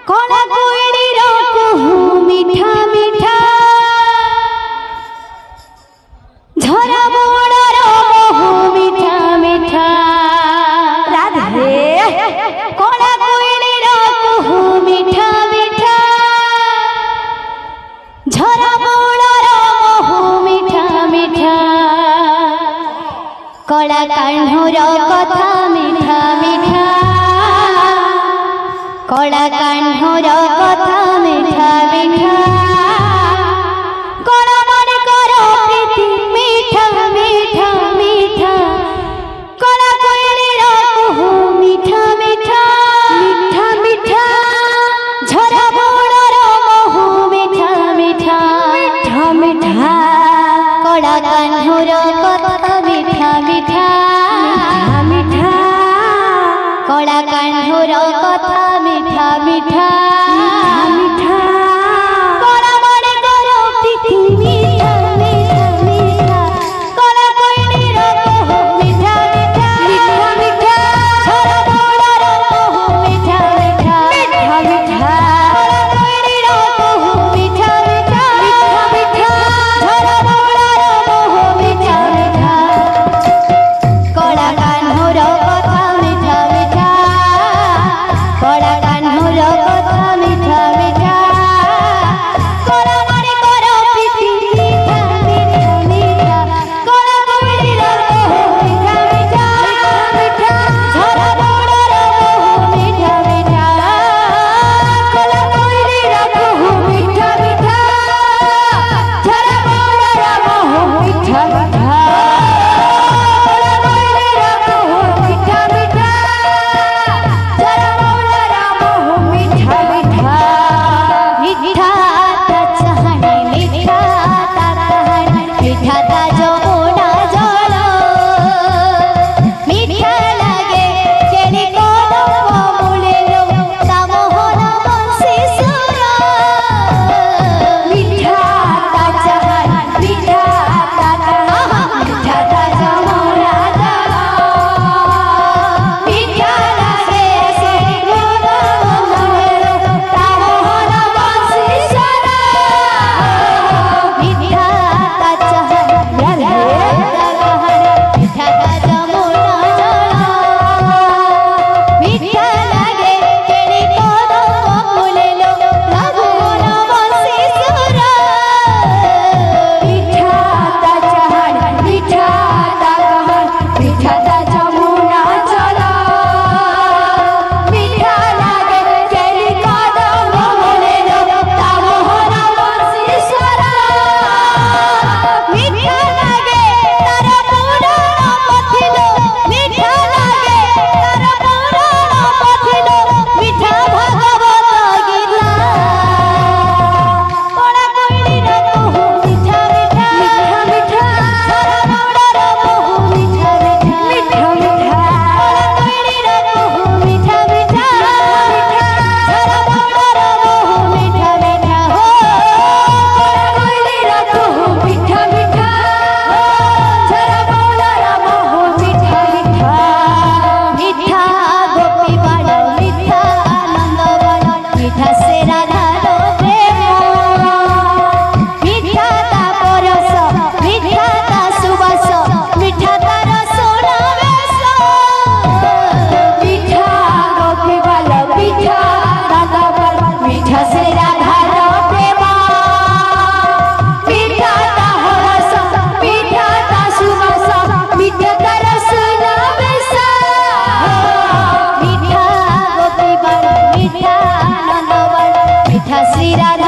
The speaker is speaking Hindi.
कला कोइलीर कुहू मिठा मिठा झरा मोड़र बहु मिठा मिठा राधे कला कोइलीर कुहू मिठा मिठा झरा मोड़र बहु मिठा मिठा कला कान्हर कथा मिठा मिठा कला कान्हर कथा मिठा मिठा कला मानिकर प्रीति मिठा मिठा मिठा कला कोइलीर कुहू मिठा मिठा मिठा मिठा झरा मोड़र बहु मिठा मिठा मिठा मिठा कला कान्हर कथा मिठा मिठा मिठा कला कान्हर कथा मिठा मिठा मिठा कला मानिकर प्रीति मिठा मिठा मिठा कला कोइलीर कुहू मिठा मिठा मिठा मिठा झरा मोड़र बहु मिठा मिठा मिठा मिठा कला कोइलीर कुहू मिठा मिठा मिठा मिठा झरा मोड़र बहु मिठा मिठा कला कान्हर कथा मिठा मिठा कला कान्हर कथा मिठा मिठा कला मानिकर प्रीति मिठा मिठा मिठा कला कोइलीर कुहू मिठा मिठा मिठा झरा मोड़र बहु मिठा मिठा कला कोइलीर कुहू मिठा मिठा झरा मोड़र बहु मिठा मिठा कला कोइलीर कुहू मिठा मिठा झरा मोड़र बहु मिठा मिठा मिठा ता चाहनी मिठा ता कहानी मिठा ता जमुना जल मिठा लागे केणी कदम्ब मूलेलो ता मोहन बंशी सुर मिठा ता चाहनी मिठा ता कहानी मिठा ता जमुना जल मिठा लागे केणी कदम्ब मूलेलो ता मोहन बंशी सुर मिठा ता चाहनी मिठा ता जमुना जल मिठा लागे केणी कदम्ब मूलेलो ता मोहन बंशी सुर मिठा ता चाहनी मिठा ता कहानी मिठा ता जमुना जल मिठा लागे केणी कदम्ब मूलेलो ता मोहन बंशी सुर मिठा लागे तार पुराण पथिलो मिठा लागे तार पुराण पथिलो मिठा भागवत गीता कला कोइलीर कुहू मिठा मिठा मिठा मिठा झरा मोड़र बहु मिठा मिठा मिठा मिठा कला कोइलीर कुहू मिठा मिठा मिठा झरा मोड़र बहु मिठा मिठा हो कला कोइलीर कुहू मिठा मिठा झरा मोड़र बहु मिठा मिठा मिठा गोपी बाण मिठा आनंद बाण मिठा से राधार प्रेम मिठा ता परस मिठा ता सुबास मिठा तार सोनावेश मिठा गोपी बाण मिठा आनंद बाण मिठा से राधार प्रेम मिठा ता हरस मिठा ता सुबास मिठा तार सोनावेश मिठा गोपी बाण मिठा आनंद बाण मिठा श्री राधा